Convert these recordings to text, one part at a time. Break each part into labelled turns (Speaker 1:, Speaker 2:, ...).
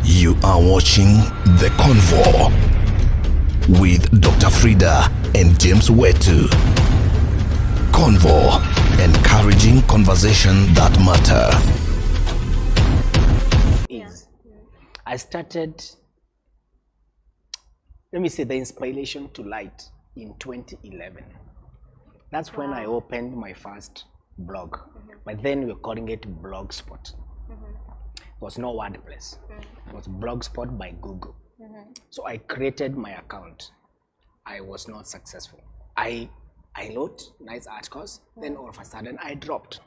Speaker 1: You are watching The Convo with Dr. Frida and James Wetu. Convo, encouraging conversation that matter.
Speaker 2: I started, let me say, the inspiration to light in 2011. That's when I opened my first blog. But then we were calling it Blogspot. It was no WordPress. It was Blogspot by Google. So I created my account. I was not successful. I wrote nice articles, then all of a sudden I dropped.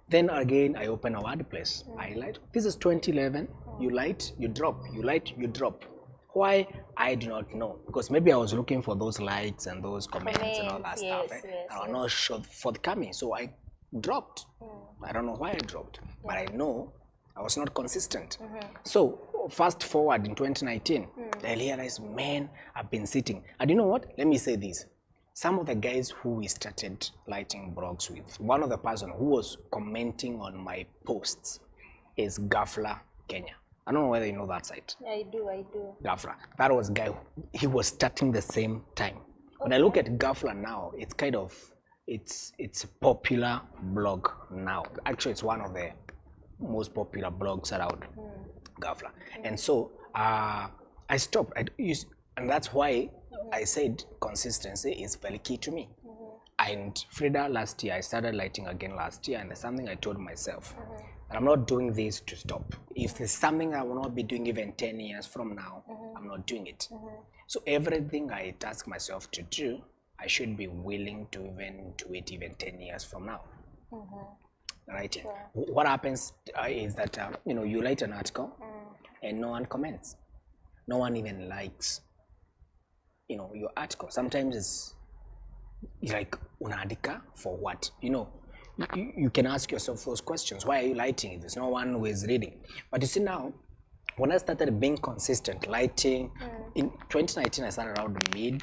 Speaker 2: Then again I opened a WordPress. I light. This is 2011. You light, you drop. You light, you drop. Why? I do not know. Because maybe I was looking for those likes and those comments and all that stuff. I was not sure forthcoming, so I dropped. I don't know why I dropped, but I know I was not consistent. So fast forward in 2019, I realized, man, I've been sitting. And you know what? Let me say this. Some of the guys who we started lighting blogs with, one of the person who was commenting on my posts is Gafla Kenya. I don't know whether you know that site.
Speaker 3: Yeah, I do.
Speaker 2: Gafla. That was guy, he was starting the same time. When I look at Gafla now, it's kind of, it's a popular blog now. Actually, it's one of the most popular blogs around, Gafla. And so I stopped. And that's why I said consistency is very key to me. And Frida, last year, I started lighting again last year, and there's something I told myself, that I'm not doing this to stop. If there's something I will not be doing even 10 years from now, I'm not doing it. So everything I task myself to do, I should be willing to even do it even 10 years from now. Right? Sure. What happens is that you write an article and no one comments. No one even likes your article. Sometimes it's like unaandika for what? You can ask yourself those questions. Why are you lighting it? There's no one who is reading. But you see now, when I started being consistent lighting, in 2019 I started around mid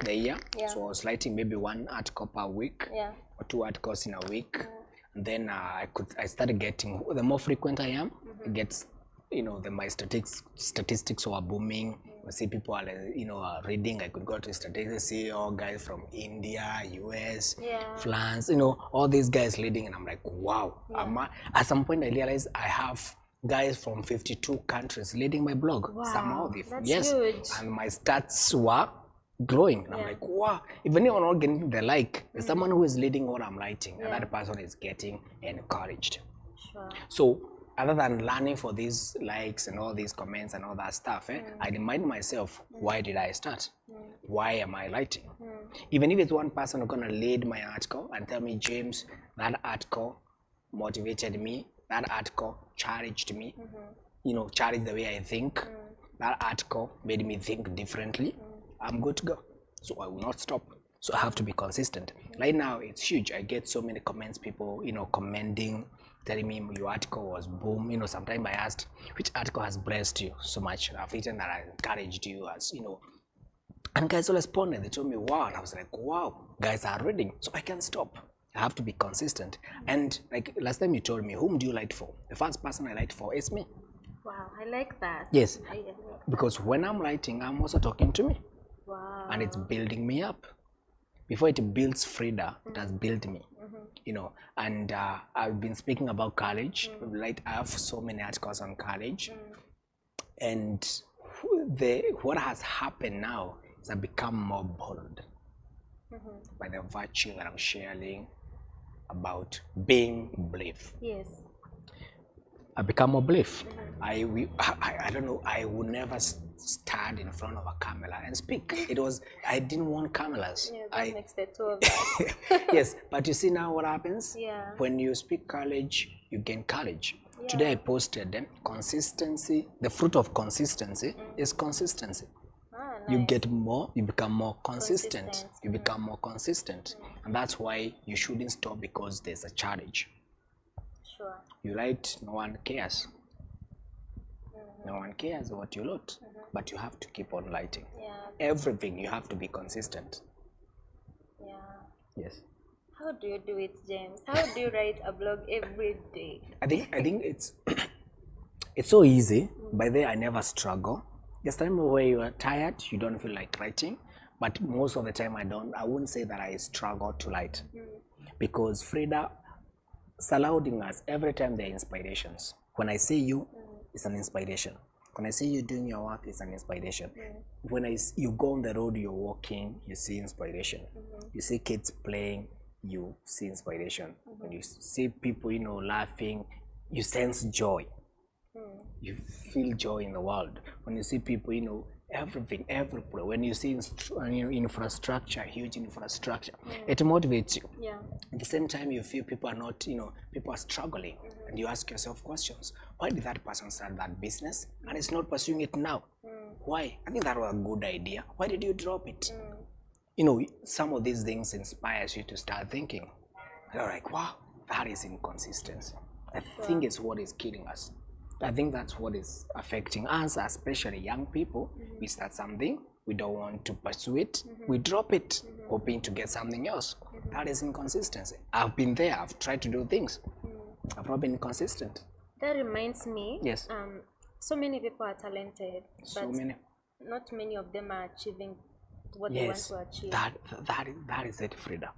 Speaker 2: the year. So I was lighting maybe one article per week or two articles in a week. And then I started getting, the more frequent I am, it gets, my statistics were booming. I see people are reading. I could go to statistics, see all guys from India, US, France, all these guys reading, and I'm like, wow. At some point I realized I have guys from 52 countries reading my blog.
Speaker 3: Wow,
Speaker 2: Some of them.
Speaker 3: that's huge.
Speaker 2: And my stats were growing. And I'm like, wow. Even if I'm not getting the like, there's someone who is reading what I'm writing, and that person is getting encouraged.
Speaker 3: Sure.
Speaker 2: So other than learning for these likes and all these comments and all that stuff, I remind myself, why did I start? Why am I writing? Even if it's one person who's going to read my article and tell me, James, that article motivated me, that article challenged me, challenged the way I think, that article made me think differently, I'm good to go. So I will not stop. So I have to be consistent. Right now, it's huge. I get so many comments, people, commending, telling me your article was boom. Sometimes I asked, which article has blessed you so much? I've written that I encouraged you, as and guys all responded. They told me, wow. And I was like, wow, guys are reading, so I can stop. I have to be consistent. And like last time you told me, whom do you write for? The first person I write for is me.
Speaker 3: Wow, I like that.
Speaker 2: Yes,
Speaker 3: I like that.
Speaker 2: because when I'm writing, I'm also talking to me.
Speaker 3: Wow.
Speaker 2: And it's building me up. Before it builds Frida, it has built me. And I've been speaking about college. Like, I have so many articles on college. And what has happened now is I've become more bold by the virtue that I'm sharing about being brave.
Speaker 3: Yes.
Speaker 2: I become more brave. I don't know, I would never stand in front of a camera and speak. I didn't want cameras.
Speaker 3: Yeah, that makes the two of us.
Speaker 2: Yes, but you see now what happens?
Speaker 3: Yeah.
Speaker 2: When you speak courage, you gain courage. Today I posted consistency. The fruit of consistency is consistency.
Speaker 3: Nice.
Speaker 2: You get more, you become more consistent. You become more consistent. And that's why you shouldn't stop because there's a challenge.
Speaker 3: Sure.
Speaker 2: You write, no one cares. No one cares what you wrote, but you have to keep on writing. Everything, you have to be consistent. Yes.
Speaker 3: How do you do it, James? How do you write a blog every day?
Speaker 2: I think it's so easy By there, I never struggle. There's time where you are tired, you don't feel like writing, but most of the time I wouldn't say that I struggle to write, because Frida surrounding us every time there are inspirations. When I see you, it's an inspiration. When I see you doing your work, it's an inspiration. When you go on the road, you're walking, you see inspiration. You see kids playing, you see inspiration. When you see people, laughing, you sense joy. You feel joy in the world. When you see people, everything, everywhere. When you see infrastructure, huge infrastructure, it motivates you.
Speaker 3: Yeah.
Speaker 2: At the same time, you feel people are not, people are struggling, and you ask yourself questions. Why did that person start that business and is not pursuing it now? Why? I think that was a good idea. Why did you drop it? Some of these things inspires you to start thinking. You're like, wow, that is inconsistency. I think it's what is killing us. I think that's what is affecting us, especially young people. We start something, we don't want to pursue it, we drop it, hoping to get something else. That is inconsistency. I've been there, I've tried to do things. I've not been consistent.
Speaker 3: That reminds me,
Speaker 2: yes.
Speaker 3: So many people are talented,
Speaker 2: so
Speaker 3: but
Speaker 2: many.
Speaker 3: Not many of them are achieving what they want to achieve.
Speaker 2: That is it, Frida.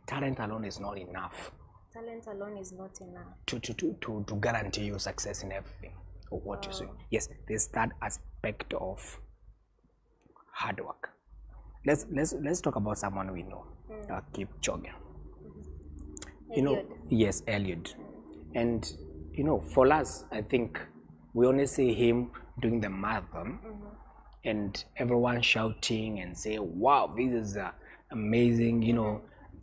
Speaker 2: Talent alone is not enough.
Speaker 3: Talent alone is not enough
Speaker 2: to guarantee you success in everything or what you say. Yes, there's that aspect of hard work. Let's talk about someone we know, Kipchoge. Yes, Eliud. And for us, I think we only see him doing the marathon, and everyone shouting and say, "Wow, this is amazing!"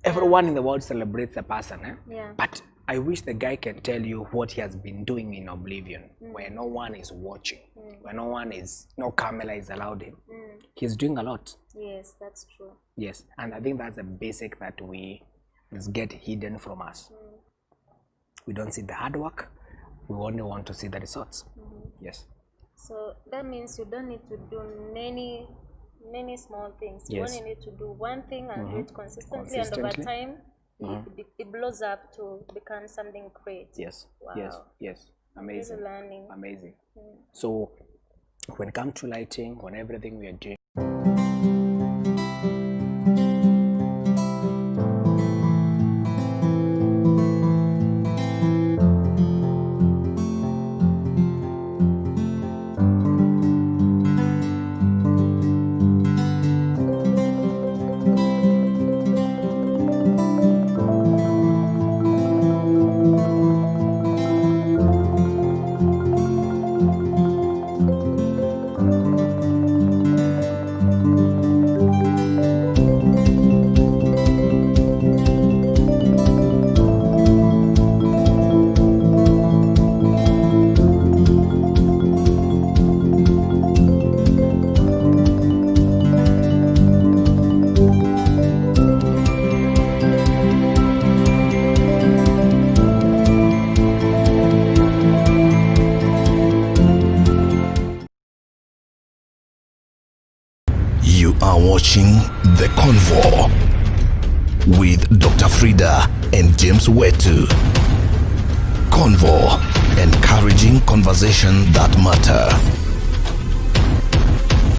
Speaker 2: Everyone in the world celebrates the person,
Speaker 3: Yeah.
Speaker 2: But I wish the guy can tell you what he has been doing in oblivion, where no one is watching, where no camera is allowed him. He's doing a lot.
Speaker 3: Yes, that's true.
Speaker 2: Yes, and I think that's a basic that is get hidden from us. We don't see the hard work. We only want to see the results. Yes.
Speaker 3: So that means you don't need to do many small things. You
Speaker 2: Yes.
Speaker 3: only need to do one thing and do it consistently, and over time it blows up to become something great.
Speaker 2: Yes.
Speaker 3: Wow.
Speaker 2: Yes. Amazing.
Speaker 3: Really learning.
Speaker 2: Amazing. So when it comes to lighting, when everything we are doing,
Speaker 1: You are watching The Convo with Dr. Frida and James Wetu. Convo, encouraging conversation that matter.